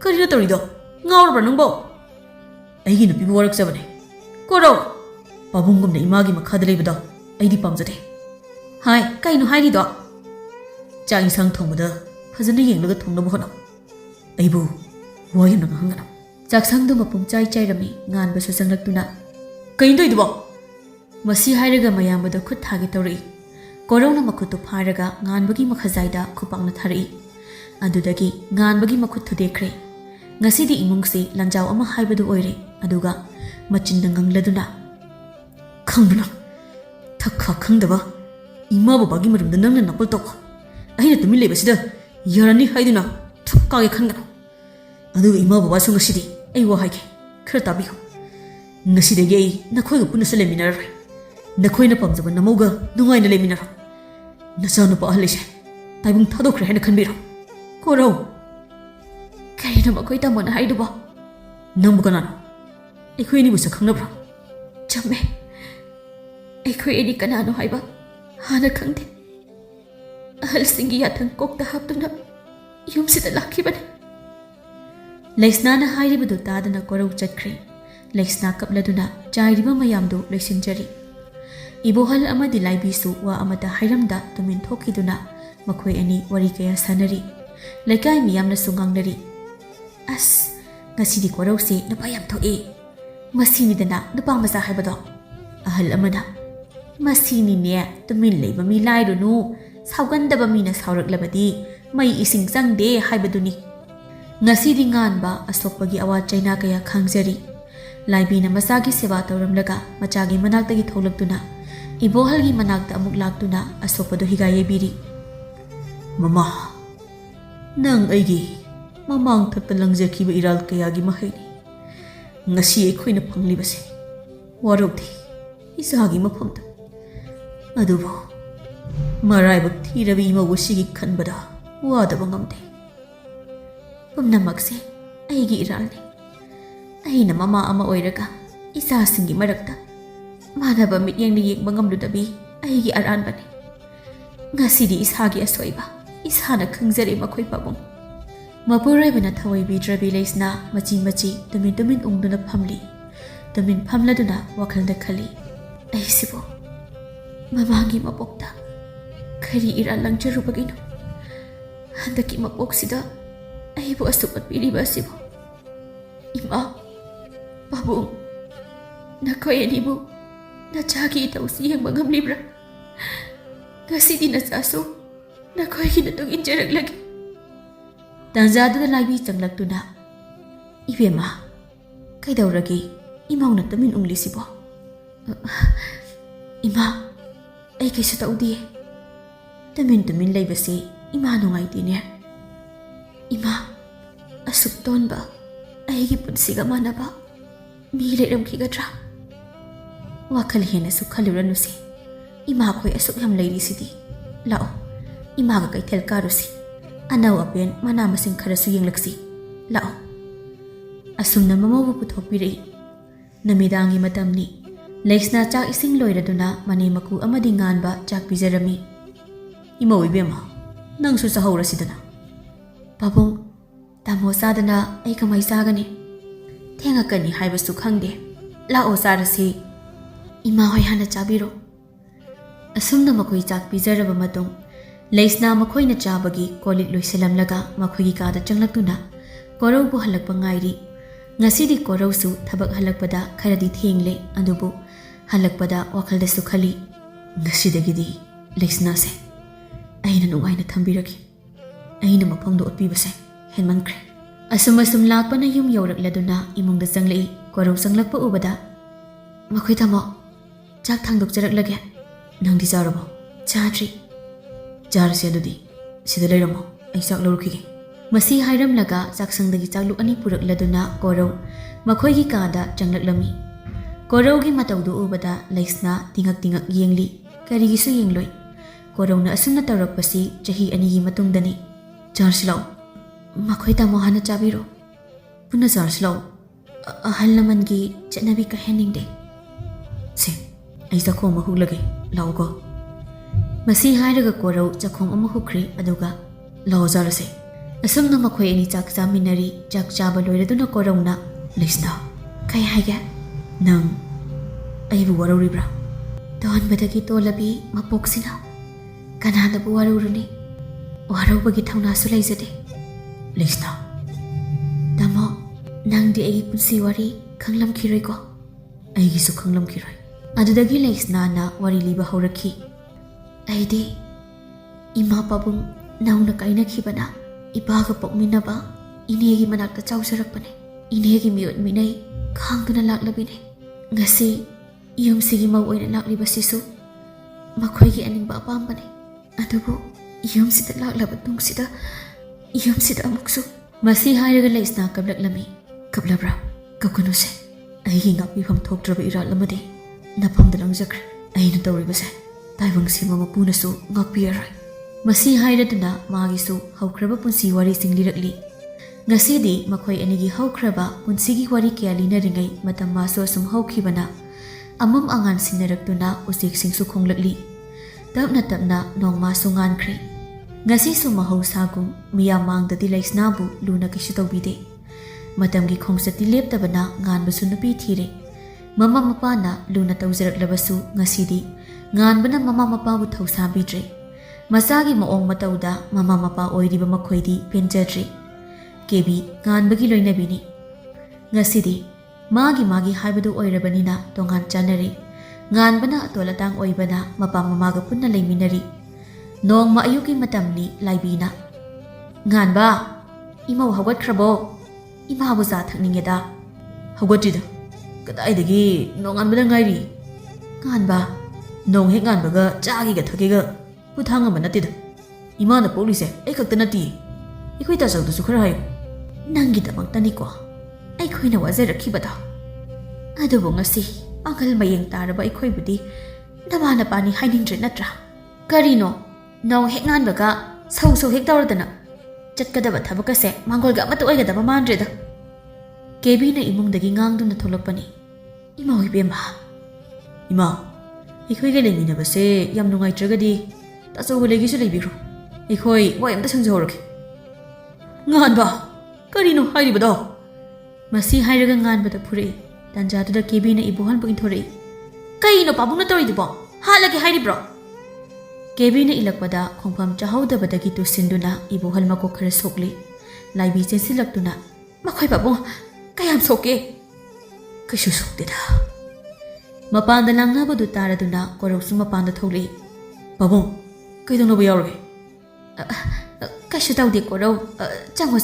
ꯀꯔꯤꯅꯣ ꯇꯧꯔꯤꯗꯣ ꯉꯥꯎꯔꯕ꯭ꯔꯥ ꯅꯪꯕꯣ ꯑꯩꯒꯤ ꯅꯨꯄꯤꯕꯨ ꯋꯥꯔꯛꯆꯕꯅꯦ ꯀꯣꯔꯧ ꯄꯥꯕꯨꯡꯒꯨꯝꯅ ꯏꯃꯥꯒꯤ ꯃꯈꯥꯗ ꯂꯩꯕꯗꯣ ꯑꯩꯗꯤ ꯄꯥꯝꯖꯗꯦ ꯍꯥꯏ ꯀꯩꯅꯣ ꯍꯥꯏꯔꯤꯗꯣ ꯆꯥꯛ ꯏꯟꯁꯥꯡ ꯊꯣꯡꯕꯗ ꯐꯖꯅ ꯌꯦꯡꯂꯒ ꯊꯣꯡꯅꯕ ꯍꯣꯠꯅꯧ ꯑꯩꯕꯨ ꯋꯥ ꯌꯥꯝꯅ ꯉꯥꯡꯍꯟꯒꯅꯨ ꯆꯥꯛꯁꯪꯗꯨ ꯃꯄꯨꯡ ꯆꯥꯏꯔꯝꯃꯤ ꯉꯥꯟꯕꯁꯨ ꯆꯪꯂꯛꯇꯨꯅ ꯀꯩꯅꯣ ꯇꯧꯔꯤꯗꯨꯕꯣ ꯃꯁꯤ ꯍꯥꯏꯔꯒ ꯃꯌꯥꯝꯕꯗ ꯈꯨꯠ ꯊꯥꯒꯦ ꯇꯧꯔꯛꯏ ꯀꯣꯔꯧꯅ ꯃꯈꯨꯠꯇꯨ ꯐꯥꯔꯒ ꯉꯥꯟꯕꯒꯤ ꯃꯈꯖꯥꯏꯗ ꯈꯨꯄꯥꯛꯅ ꯊꯥꯔꯛꯏ ꯑꯗꯨꯗꯒꯤ ꯉꯥꯟꯕꯒꯤ ꯃꯈꯨꯠ ꯊꯨꯗꯦꯛꯈ꯭ꯔꯦ ꯉꯁꯤꯗꯤ ꯏꯃꯨꯡꯁꯤ ꯂꯥꯟꯖꯥꯎ ꯑꯃ ꯍꯥꯏꯕꯗꯨ ꯑꯣꯏꯔꯦ ꯑꯗꯨꯒ ꯃꯆꯤꯟꯗ ꯉꯪꯂꯗꯨꯅ ꯈꯪꯕꯅ ꯊꯛꯈꯥ ꯈꯪꯗꯕ ꯏꯃꯥ ꯕꯕꯥꯒꯤ ꯃꯔꯝꯗ ꯅꯪꯅ ꯅꯥꯄꯜ ꯇꯧꯕ ꯑꯩꯅ ꯇꯨꯃꯤꯟ ꯂꯩꯕꯁꯤꯗ ꯌꯥꯔꯅꯤ ꯍꯥꯏꯗꯨꯅ ꯊꯛꯀꯥꯒꯦ ꯈꯟꯒꯅꯨ ꯑꯗꯨꯒ ꯏꯃꯥ ꯕꯕꯥꯁꯨ ꯉꯁꯤꯗꯤ ꯑꯩ ꯋꯥ ꯍꯥꯏꯒꯦ ꯈꯔ ꯇꯥꯕꯤꯌꯨ ꯉꯁꯤꯗꯒꯤ ꯑꯩ ꯅꯈꯣꯏꯒ ꯄꯨꯟꯅꯁꯨ ꯂꯩꯃꯤꯟꯅꯔꯔꯣꯏ ꯅꯈꯣꯏꯅ ꯄꯥꯝꯖꯕ ꯅꯃꯧꯒ ꯅꯨꯡꯉꯥꯏꯅ ꯂꯩꯃꯤꯟꯅꯔꯣ ꯅꯆꯥꯅꯨꯄꯥ ꯑꯍꯜꯂꯤꯁꯦ ꯇꯥꯏꯕꯪ ꯊꯥꯗꯣꯛꯈ꯭ꯔꯦ ꯍꯥꯏꯅ ꯈꯟꯕꯤꯔꯣ ꯀꯣꯔꯧ ꯀꯔꯤꯅꯣ ꯃꯈꯣꯏ ꯇꯥꯃꯣꯅ ꯍꯥꯏꯗꯨꯕꯣ ꯅꯪꯕꯨ ꯀꯅꯥꯅꯣ ꯑꯩꯈꯣꯏ ꯑꯅꯤꯕꯨ ꯁꯛ ꯈꯪꯅꯕ꯭ꯔꯣ ꯆꯨꯝꯃꯦ ꯑꯩꯈꯣꯏ ꯑꯅꯤ ꯀꯅꯥꯅꯣ ꯍꯥꯏꯕ ꯍꯥꯟꯅ ꯈꯪꯗꯦ ꯑꯍꯜꯁꯤꯡꯒꯤ ꯌꯥꯊꯪ ꯀꯣꯛꯇ ꯍꯥꯞꯇꯨꯅ ꯌꯨꯝꯁꯤꯗ ꯂꯥꯛꯈꯤꯕꯅꯤ ꯂꯩꯁꯅꯥꯅ ꯍꯥꯏꯔꯤꯕꯗꯨ ꯇꯥꯗꯅ ꯀꯣꯔꯧ ꯆꯠꯈ꯭ꯔꯦ ꯂꯩꯁꯅꯥ ꯀꯞꯂꯗꯨꯅ ꯆꯥꯏꯔꯤꯕ ꯃꯌꯥꯝꯗꯨ ꯂꯣꯏꯁꯤꯟꯖꯔꯤ ꯏꯕꯣꯍꯜ ꯑꯃꯗꯤ ꯂꯥꯏꯕꯤꯁꯨ ꯋꯥ ꯑꯃꯇ ꯍꯥꯏꯔꯝꯗ ꯇꯨꯃꯤꯟ ꯊꯣꯛꯈꯤꯗꯨꯅ ꯃꯈꯣꯏ ꯑꯅꯤ ꯋꯥꯔꯤ ꯀꯌꯥ ꯁꯥꯟꯅꯔꯤ ꯂꯩꯀꯥꯏ ꯃꯤꯌꯥꯝꯅꯁꯨ ꯉꯥꯡꯅꯔꯤ ꯑꯁ ꯉꯁꯤꯗꯤ ꯀꯣꯔꯧꯁꯤ ꯅꯨꯄꯥ ꯌꯥꯝ ꯊꯣꯛꯏ ꯃꯁꯤꯅꯤꯗꯅ ꯅꯨꯄꯥ ꯃꯆꯥ ꯍꯥꯏꯕꯗꯣ ꯑꯍꯜ ꯑꯃꯅ ꯃꯁꯤꯅꯤꯅꯦ ꯇꯨꯃꯤꯟ ꯂꯩꯕ ꯃꯤ ꯂꯥꯏꯔꯨꯅꯨ ꯁꯥꯎꯒꯟꯗꯕ ꯃꯤꯅ ꯁꯥꯎꯔꯛꯂꯕꯗꯤ ꯃꯩ ꯏꯁꯤꯡ ꯆꯪꯗꯦ ꯍꯥꯏꯕꯗꯨꯅꯤ ꯉꯁꯤꯗꯤ ꯉꯥꯟꯕ ꯑꯁꯣꯛꯄꯒꯤ ꯑꯋꯥ ꯆꯩꯅꯥ ꯀꯌꯥ ꯈꯥꯡꯖꯔꯤ ꯂꯥꯏꯕꯤꯅ ꯃꯆꯥꯒꯤ ꯁꯦꯕꯥ ꯇꯧꯔꯝꯂꯒ ꯃꯆꯥꯒꯤ ꯃꯅꯥꯛꯇꯒꯤ ꯊꯣꯛꯂꯛꯇꯨꯅ ꯏꯕꯣꯍꯜꯒꯤ ꯃꯅꯥꯛꯇ ꯑꯃꯨꯛ ꯂꯥꯛꯇꯨꯅ ꯑꯁꯣꯛꯄꯗꯨ ꯍꯤꯒꯥꯏ ꯌꯩꯕꯤꯔꯤ ꯃꯃꯥ ꯅꯪ ꯑꯩꯒꯤ ꯃꯃꯥꯡ ꯊꯛꯇ ꯂꯪꯖꯈꯤꯕ ꯏꯔꯥꯜ ꯀꯌꯥꯒꯤ ꯃꯍꯩꯅꯤ ꯉꯁꯤ ꯑꯩꯈꯣꯏꯅ ꯐꯪꯂꯤꯕꯁꯦ ꯋꯥꯔꯧꯗꯦ ꯏꯆꯥꯒꯤ ꯃꯐꯝꯗ ꯑꯗꯨꯕꯨ ꯃꯔꯥꯏꯕꯛ ꯊꯤꯔꯕ ꯏꯃꯧ ꯑꯁꯤꯒꯤ ꯈꯟꯕꯗ ꯋꯥꯗꯕ ꯉꯝꯗꯦ ꯄꯨꯝꯅꯃꯛꯁꯦ ꯑꯩꯒꯤ ꯏꯔꯥꯜꯅꯤ ꯑꯩꯅ ꯃꯃꯥ ꯑꯃ ꯑꯣꯏꯔꯒ ꯏꯆꯥꯁꯤꯡꯒꯤ ꯃꯔꯛꯇ ꯃꯥꯟꯅꯕ ꯃꯤꯠꯌꯦꯡꯅ ꯌꯦꯡꯕ ꯉꯝꯂꯨꯗꯕꯤ ꯑꯩꯒꯤ ꯑꯔꯥꯟꯕꯅꯤ ꯉꯁꯤꯗꯤ ꯏꯁꯥꯒꯤ ꯑꯁꯣꯏꯕ ꯏꯁꯥꯅ ꯈꯪꯖꯔꯦ ꯃꯈꯣꯏ ꯄꯥꯕꯨꯡ ꯃꯄꯨꯔꯣꯏꯕꯅ ꯊꯑꯣꯏꯕꯤꯗ꯭ꯔꯕꯤ ꯂꯩꯁꯅꯥ ꯃꯆꯤ ꯃꯆꯤ ꯇꯨꯃꯤꯟ ꯇꯨꯃꯤꯟ ꯎꯪꯗꯨꯅ ꯐꯝꯂꯤ ꯇꯨꯃꯤꯟ ꯐꯝꯂꯗꯨꯅ ꯋꯥꯈꯜꯗ ꯈꯜꯂꯤ ꯑꯩꯁꯤꯕꯨ ꯃꯃꯥꯡꯒꯤ ꯃꯄꯣꯛꯇ ꯀꯔꯤ ꯏꯔꯥꯜ ꯂꯪꯖꯔꯨꯕꯒꯤꯅꯣ ꯍꯟꯗꯛꯀꯤ ꯃꯄꯣꯛꯁꯤꯗ ꯑꯩꯕꯨ ꯑꯁꯨꯛ ꯑꯠꯄꯤꯔꯤꯕ ꯑꯁꯤꯕꯨ ꯏꯃꯥ ꯄꯥꯕꯨꯡ ꯅꯈꯣꯏ ꯑꯅꯤꯕꯨ ꯅꯆꯥꯒꯤ ꯏꯊꯧꯁꯤ ꯌꯦꯡꯕ ꯉꯝꯂꯤꯕ꯭ꯔꯥ ꯉꯁꯤꯗꯤ ꯅꯆꯥꯁꯨ ꯅꯈꯣꯏꯒꯤ ꯃꯇꯨꯡ ꯏꯟꯖꯔꯛꯂꯒꯦ ꯇꯥꯟꯖꯥꯗꯨꯗ ꯂꯥꯏꯕꯤ ꯆꯪꯂꯛꯇꯨꯅ ꯏꯕꯦꯝꯃ ꯀꯩꯗꯧꯔꯒꯦ ꯏꯃꯧꯅ ꯇꯨꯃꯤꯟ ꯎꯪꯂꯤꯁꯤꯕꯣ ꯏꯃꯥ ꯑꯩ ꯀꯩꯁꯨ ꯇꯧꯗꯤꯌꯦ ꯇꯨꯃꯤꯟ ꯇꯨꯃꯤꯟ ꯂꯩꯕꯁꯤ ꯏꯃꯥ ꯅꯨꯡꯉꯥꯏꯇꯦꯅꯦ ꯏꯃꯥ ꯑꯁꯨꯛ ꯇꯣꯟꯕ ꯑꯩꯒꯤ ꯄꯨꯟꯁꯤꯒ ꯃꯥꯟꯅꯕ ꯃꯤ ꯂꯩꯔꯝꯈꯤꯒꯗ꯭ꯔꯥ ꯋꯥꯈꯜ ꯍꯦꯟꯅꯁꯨ ꯈꯜꯂꯨꯔꯅꯨꯁꯤ ꯏꯃꯥꯈꯣꯏ ꯑꯁꯨꯛ ꯌꯥꯝ ꯂꯩꯔꯤꯁꯤꯗꯤ ꯂꯥꯛꯑꯣ ꯏꯃꯥꯒ ꯀꯩꯊꯦꯜ ꯀꯥꯔꯨꯁꯤ ꯑꯅꯧ ꯑꯄꯦꯟ ꯃꯅꯥ ꯃꯁꯤꯡ ꯈꯔꯁꯨ ꯌꯦꯡꯂꯛꯁꯤ ꯂꯥꯛꯑꯣ ꯑꯁꯨꯝꯅ ꯃꯃꯧꯕꯨ ꯄꯨꯊꯣꯛꯄꯤꯔꯛꯏ ꯅꯨꯃꯤꯗꯥꯡꯒꯤ ꯃꯇꯝꯅꯤ ꯂꯩꯁꯅꯥ ꯆꯥꯛ ꯏꯁꯤꯡ ꯂꯣꯏꯔꯗꯨꯅ ꯃꯅꯦ ꯃꯀꯨ ꯑꯃꯗꯤ ꯉꯥꯟꯕ ꯆꯥꯛ ꯄꯤꯖꯔꯝꯃꯤ ꯏꯃꯧ ꯏꯕꯦꯝꯃ ꯅꯪꯁꯨ ꯆꯥꯍꯧꯔꯁꯤꯗꯅ ꯄꯥꯕꯨꯡ ꯇꯥꯃꯣ ꯆꯥꯗꯅ ꯑꯩ ꯀꯃꯥꯏ ꯆꯥꯒꯅꯤ ꯊꯦꯡꯉꯛꯀꯅꯤ ꯍꯥꯏꯕꯁꯨ ꯈꯪꯗꯦ ꯂꯥꯛꯑꯣ ꯆꯥꯔꯁꯤ ꯏꯃꯥ ꯍꯣꯏ ꯍꯥꯟꯅ ꯆꯥꯕꯤꯔꯣ ꯑꯁꯨꯝꯅ ꯃꯈꯣꯏ ꯆꯥꯛ ꯄꯤꯖꯔꯕ ꯃꯇꯨꯡ ꯂꯩꯁꯅꯥ ꯃꯈꯣꯏꯅ ꯆꯥꯕꯒꯤ ꯀꯣꯜꯂꯤꯛ ꯂꯣꯏꯁꯤꯜꯂꯝꯂꯒ ꯃꯈꯣꯏꯒꯤ ꯀꯥꯗ ꯆꯪꯂꯛꯇꯨꯅ ꯀꯣꯔꯧꯕꯨ ꯍꯜꯂꯛꯄ ꯉꯥꯏꯔꯤ ꯉꯁꯤꯗꯤ ꯀꯣꯔꯧꯁꯨ ꯊꯕꯛ ꯍꯜꯂꯛꯄꯗ ꯈꯔꯗꯤ ꯊꯦꯡꯂꯦ ꯑꯗꯨꯕꯨ ꯍꯜꯂꯛꯄꯗ ꯋꯥꯈꯜꯗꯁꯨ ꯈꯜꯂꯤ ꯉꯁꯤꯗꯒꯤꯗꯤ ꯂꯩꯁꯅꯥꯁꯦ ꯑꯩꯅ ꯅꯨꯡꯉꯥꯏꯅ ꯊꯝꯕꯤꯔꯒꯦ ꯑꯩꯅ ꯃꯐꯝꯗ ꯎꯠꯄꯤꯕꯁꯦ ꯍꯦꯟꯃꯟꯈ꯭ꯔꯦ ꯑꯁꯨꯝ ꯂꯥꯛꯄꯅ ꯌꯨꯝ ꯌꯧꯔꯛꯂꯗꯨꯅ ꯏꯃꯨꯡꯗ ꯆꯪꯂꯛꯏ ꯀꯣꯔꯧ ꯆꯪꯂꯛꯄ ꯎꯕꯗ ꯃꯈꯣꯏ ꯇꯥꯃꯣ ꯆꯥꯛ ꯊꯥꯡꯗꯣꯛꯆꯔꯛꯂꯒꯦ ꯅꯪꯗꯤ ꯆꯥꯔꯕꯣ ꯆꯥꯗ꯭ꯔꯤ ꯆꯥꯔꯁꯦ ꯑꯗꯨꯗꯤ ꯁꯤꯗ ꯂꯩꯔꯝꯃꯣ ꯑꯩ ꯆꯥꯛ ꯂꯧꯔꯨꯈꯤꯒꯦ ꯃꯁꯤ ꯍꯥꯏꯔꯝꯂꯒ ꯆꯥꯛꯁꯪꯗꯒꯤ ꯆꯥꯛꯂꯨꯛ ꯑꯅꯤ ꯄꯨꯔꯛꯂꯗꯨꯅ ꯀꯣꯔꯧ ꯃꯈꯣꯏꯒꯤ ꯀꯥꯗ ꯆꯪꯂꯛꯂꯝꯃꯤ Koraugi mataudu ubada Laisna tingak yengli karigisu yengloi Korauna asumna taurakpasi chahi anigi matungdani Charsilau Makhoi tamo hana chabiro Puna charsilau ahal lamangi chanabi kaheningde Se ai zakhom mahuklage laugo Masi hairaga korau zakhom amahukri aduga lau jarase Asumna makhoi ani chak chaminari chak chaba loiraduna korauna Laisna kai haiga Nang aibu waruribra Dawan badagi tolabi mapoksina Kanada bu waruruni Warubagi thauna su laizade Laisna Tamo Nang di ai punsi wari khanglam khiroi ko Aigi su khanglam khiroi Adudagi Laisna na wari liba haurakhi Aidi Ima pabung nauna kaina khibana Ibaga pokminaba Inegi manakta chausarakpane Inegi miyot minai khangduna laklabine Ngasi yumsigi mau oina laklibasisu Makhoigi aningba apambane Adubu yumsida laklaba tungsida Yumsida amuksu Masi hairaga Laisna kablaklami Kablabra Kakunuse Aigi ngakbifam thokdraba iratlamade Napamda langjakre Aina tawribase Taibang sima mapunasu ngakpiyarai Masi hairaduna magisu haukraba punsi wari singlirakli Ngasidi makhoi anigi haukraba punsigi wari kaya linaringai matam maso sum haukhibana Amam angan sinaraktuna usik singsu khonglakli Tapna nongma sungan kri Ngasi su mahosagum miyamangdadi Laisnabu luna kishu tawbide Matamgi khongsati leptabana nganbasu nupi thire Mama mapana luna tawjaraklabasu ngasidi nganbana mama mapabu thawsabidre Masagi maong matauda mama mapa oiriba makhoidi penjadre Kebi nganbagi loinabini Ngasidi magi haibadu oirabanina tongan chanare nganbana atolatang oibana mapa mamaga punna leiminari Nong maayuki matamni laibina Nganba Imaw hawatkrabo Imaw za thakningeda Hawatida Kadaidagi nong anbada ngairi Nganba Nong hek nganbaga chagiga thakiga Puthanga manatida Imana polise ai khakta nati Ikoi tasawdu su khara hayo Nangi damang taniko Aikoi na wazarakhibada Adubo ngasi Angal mayeng taraba ikoi budi Namana pani hainingdre natra Karino Nong hek nganbaga Sau hek tawradana Chatkadaba thabakase mangolga amata oigadaba mandreda Kebi na imungdagi ngangduna tholakpani Ima oibema Ima Ikoi ga leiminabase yam nungaitragadi Tasawba legisu leibiro Ikoi wayamta sangjahorake Nganba Karino hairibado Masi hairaga nganbada phurei Tanjatuda Kebi na ibuhan pagin thorei Kaino pabungna tawridibo Halage hairibro Kebi na ilakpada khongpham chahaudabadagi tusinduna ibuhal mako khara sokli Laibi chensilaktuna Makhoi pabung kayam soke Kashu sokteda Mapanda langnabadu taraduna koroksu mapanda tholi Pabung kaidongnaba yaurage Kashu tawde korau chango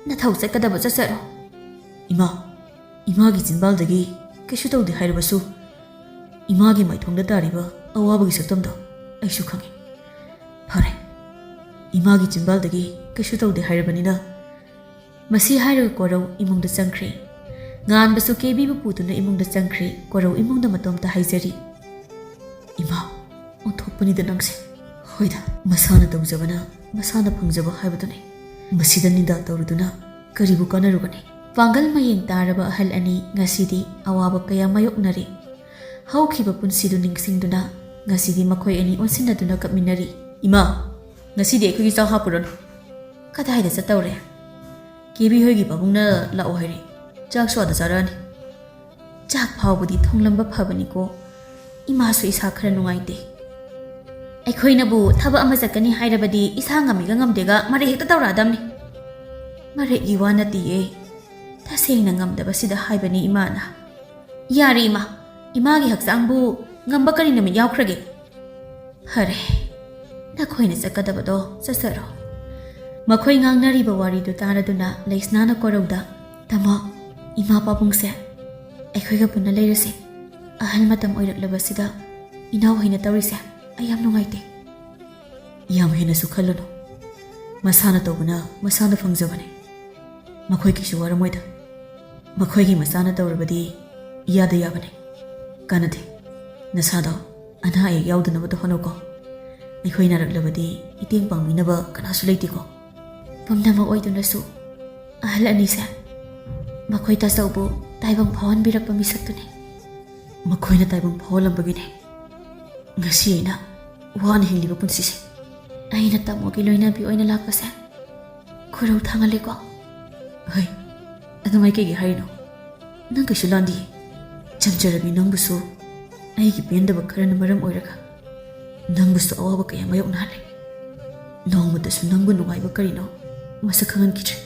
Nathau chatkadaba chatsaro Imagi jinbaldagi kashu tawde hairabasu Imagi maithongda tariba awabagi saktamdo Aishu khangi Phare Imagi jinbaldagi kashu tawde hairabanina Masi hairaga korau imungda changkhre Nganbasu Kebi bu putuna imungda changkhre korau imungda matomta haijari Ima onthokpanida nangse Hoida masana tawjabana masana phangjaba haibadune Masida nida tawruduna karibu kanarugani Pangal mayeng taraba ahal ani ngasidi awaba kaya mayoknari Haukhiba punsidu ningsingduna ngasidi makhoi ani onsinaduna kapminari Ima ngasidi ekhugi chaw hapuron Kadaida chatawre Kebi hoigi babungna lao hairi Chak swada charani Chak phawbudi thonglamba phabani ko Ima su isa khara nungaite Aikhoinabu thaba ama chakani hairabadi isa ngamiga ngamdega mare hekta tawradamni Mare giwana tiye Tasengna ngamdaba sida haibani imana Yari ima Imagi haksangbu ngamba karina mi yaukhrage Hare Nakhoina chakadabado sasaro Makhoi ngangnariba waridu taraduna Laisnana korauda Tamo ima pabungse Aikhoiga punna leirase Ahal matam oiraklabasida Inaw haina tawrise Ayam nungaite Yam hena su khallano Masana tawbana masana fangjabane Makhoi kishu waramoida Makhoi gi masana tawrabadi Yada yabane ꯀꯥꯟꯅꯗꯦ ꯅꯁꯥꯗꯣ ꯑꯅꯥ ꯑꯌꯦꯛ ꯌꯥꯎꯗꯅꯕꯗ ꯍꯣꯠꯅꯧꯀꯣ ꯑꯩꯈꯣꯏ ꯅꯥꯔꯛꯂꯕꯗꯤ ꯃꯇꯦꯡ ꯄꯥꯡꯕꯤꯅꯕ ꯀꯅꯥꯁꯨ ꯂꯩꯇꯦꯀꯣ ꯄꯨꯝꯅꯃꯛ ꯑꯣꯏꯗꯨꯅꯁꯨ ꯑꯍꯜ ꯑꯅꯤꯁꯦ ꯃꯈꯣꯏ ꯇꯥꯆꯧꯕꯨ ꯇꯥꯏꯕꯪ ꯐꯥꯎꯍꯟꯕꯤꯔꯛꯄ ꯃꯤꯁꯛꯇꯨꯅꯤ ꯃꯈꯣꯏꯅ ꯇꯥꯏꯕꯪ ꯐꯥꯎꯍꯜꯂꯝꯕꯒꯤꯅꯤ ꯉꯁꯤ ꯑꯩꯅ ꯋꯥꯅ ꯍꯤꯡꯂꯤꯕ ꯄꯨꯟꯁꯤꯁꯦ ꯑꯩꯅ ꯇꯥꯃꯣꯒꯤ ꯂꯣꯏꯅꯕꯤ ꯑꯣꯏꯅ ꯂꯥꯛꯄꯁꯦ ꯈꯨꯔꯧ ꯊꯥꯡꯍꯜꯂꯦꯀꯣ ꯍꯣꯏ ꯑꯗꯨꯃꯥꯏ ꯀꯩꯒꯤ ꯍꯥꯏꯔꯤꯅꯣ ꯅꯪ ꯀꯩꯁꯨ ꯂꯥꯟꯗꯤꯌꯦ ꯆꯪꯖꯔꯕꯤ ꯅꯪꯕꯨꯁꯨ ꯑꯩꯒꯤ ꯄꯦꯟꯗꯕ ꯈꯔꯅ ꯃꯔꯝ ꯑꯣꯏꯔꯒ ꯅꯪꯕꯨꯁꯨ ꯑꯋꯥꯕ ꯀꯌꯥ ꯃꯥꯌꯣꯛꯅꯍꯜꯂꯦ ꯅꯣꯡꯃꯇꯁꯨ ꯅꯪꯕꯨ ꯅꯨꯡꯉꯥꯏꯕ ꯀꯔꯤꯅꯣ ꯃꯁꯛ ꯈꯪꯍꯟꯈꯤꯗ꯭ꯔꯦ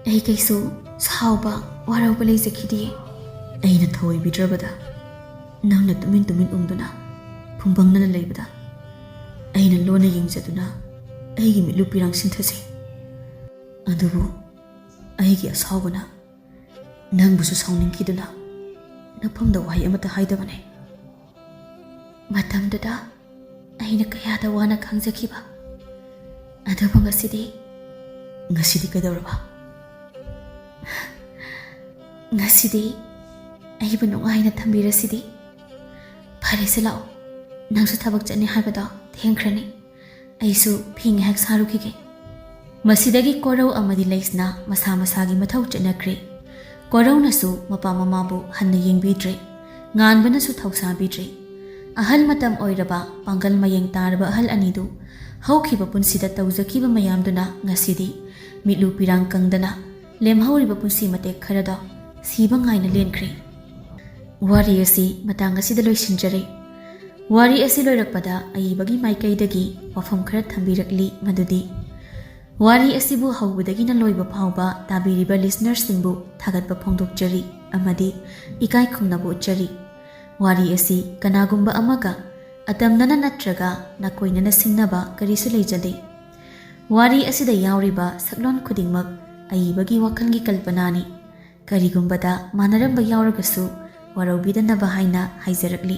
ꯑꯩ ꯀꯩꯁꯨ ꯁꯥꯎꯕ ꯋꯥꯔꯧꯕ ꯂꯩꯖꯈꯤꯗꯤꯌꯦ ꯑꯩꯅ ꯊꯧꯑꯣꯏꯕꯤꯗ꯭ꯔꯕꯗ ꯅꯪꯅ ꯇꯨꯃꯤꯟ ꯇꯨꯃꯤꯟ ꯎꯪꯗꯨꯅ ꯐꯨꯡꯕꯪꯅꯅ ꯂꯩꯕꯗ ꯑꯩꯅ ꯂꯣꯟꯅ ꯌꯦꯡꯖꯗꯨꯅ ꯑꯩꯒꯤ ꯃꯤꯠꯂꯨ ꯄꯤꯔꯥꯡ ꯁꯤꯟꯊꯖꯩ ꯑꯗꯨꯕꯨ ꯑꯩꯒꯤ ꯑꯁꯥꯎꯕꯅ ꯅꯪꯕꯨꯁꯨ ꯁꯥꯎꯅꯤꯡꯈꯤꯗꯨꯅ ꯅꯐꯝꯗ ꯋꯥꯍꯩ ꯑꯃꯠꯇ ꯍꯥꯏꯗꯕꯅꯦ ꯃꯇꯝꯗꯨꯗ ꯑꯩꯅ ꯀꯌꯥꯗ ꯋꯥꯅ ꯈꯪꯖꯈꯤꯕ ꯑꯗꯨꯕꯨ ꯉꯁꯤꯗꯤ ꯀꯩꯗꯧꯔꯕ ꯉꯁꯤꯗꯤ ꯑꯩꯕꯨ ꯅꯨꯡꯉꯥꯏꯅ ꯊꯝꯕꯤꯔꯁꯤꯗꯤ ꯐꯔꯦꯁꯦ ꯂꯥꯛꯑꯣ ꯅꯪꯁꯨ ꯊꯕꯛ ꯆꯠꯅꯤ ꯍꯥꯏꯕꯗꯣ ꯊꯦꯡꯈ꯭ꯔꯅꯤ ꯑꯩꯁꯨ ꯐꯤ ꯉꯥꯏꯍꯥꯛ ꯁꯥꯔꯨꯈꯤꯒꯦ ꯃꯁꯤꯗꯒꯤ ꯀꯣꯔꯧ ꯑꯃꯗꯤ ꯂꯩꯁꯅ ꯃꯁꯥ ꯃꯁꯥꯒꯤ ꯃꯊꯧ ꯆꯠꯅꯈ꯭ꯔꯦ ꯀꯣꯔꯧꯅꯁꯨ ꯃꯄꯥ ꯃꯃꯥꯕꯨ ꯍꯟꯅ ꯌꯦꯡꯕꯤꯗ꯭ꯔꯦ ꯉꯥꯟꯕꯅꯁꯨ ꯊꯧꯁꯥꯕꯤꯗ꯭ꯔꯦ ꯑꯍꯜ ꯃꯇꯝ ꯑꯣꯏꯔꯕ ꯄꯥꯡꯒꯜ ꯃꯌꯦꯡ ꯇꯥꯔꯕ ꯑꯍꯜ ꯑꯅꯤꯗꯨ ꯍꯧꯈꯤꯕ ꯄꯨꯟꯁꯤꯗ ꯇꯧꯖꯈꯤꯕ ꯃꯌꯥꯝꯗꯨꯅ ꯉꯁꯤꯗꯤ ꯃꯤꯠꯂꯨ ꯄꯤꯔꯥꯡ ꯀꯪꯗꯅ ꯂꯦꯝꯍꯧꯔꯤꯕ ꯄꯨꯟꯁꯤ ꯃꯇꯦꯛ ꯈꯔꯗꯣ ꯁꯤꯕ ꯉꯥꯏꯅ ꯂꯦꯟꯈ꯭ꯔꯦ ꯋꯥꯔꯤ ꯑꯁꯤ ꯃꯇꯥꯡ ꯑꯁꯤꯗ ꯂꯣꯏꯁꯤꯟꯖꯔꯦ ꯋꯥꯔꯤ ꯑꯁꯤ ꯂꯣꯏꯔꯛꯄꯗ ꯑꯏꯕꯒꯤ ꯃꯥꯏꯀꯩꯗꯒꯤ ꯋꯥꯐꯝ ꯈꯔ ꯊꯝꯕꯤꯔꯛꯂꯤ ꯃꯗꯨꯗꯤ ꯋꯥꯔꯤ ꯑꯁꯤꯕꯨ ꯍꯧꯕꯗꯒꯤꯅ ꯂꯣꯏꯕ ꯐꯥꯎꯕ ꯇꯥꯕꯤꯔꯤꯕ ꯂꯤꯁꯅꯔꯁꯤꯡꯕꯨ ꯊꯥꯒꯠꯄ ꯐꯣꯡꯗꯣꯛꯆꯔꯤ ꯑꯃꯗꯤ ꯏꯀꯥꯏ ꯈꯨꯝꯅꯕ ꯎꯠꯆꯔꯤ ꯋꯥꯔꯤ ꯑꯁꯤ ꯀꯅꯥꯒꯨꯝꯕ ꯑꯃꯒ ꯑꯇꯝꯅꯅ ꯅꯠꯇ꯭ꯔꯒ ꯅꯥꯀꯣꯏꯅꯅ ꯁꯤꯡꯅꯕ ꯀꯔꯤꯁꯨ ꯂꯩꯖꯗꯦ ꯋꯥꯔꯤ ꯑꯁꯤꯗ ꯌꯥꯎꯔꯤꯕ ꯁꯛꯂꯣꯟ ꯈꯨꯗꯤꯡꯃꯛ ꯑꯏꯕꯒꯤ ꯋꯥꯈꯜꯒꯤ ꯀꯜꯄꯅꯥꯅꯤ ꯀꯔꯤꯒꯨꯝꯕꯗ ꯃꯥꯟꯅꯔꯝꯕ ꯌꯥꯎꯔꯒꯁꯨ ꯋꯥꯔꯧꯕꯤꯗꯅꯕ ꯍꯥꯏꯅ ꯍꯥꯏꯖꯔꯛꯂꯤ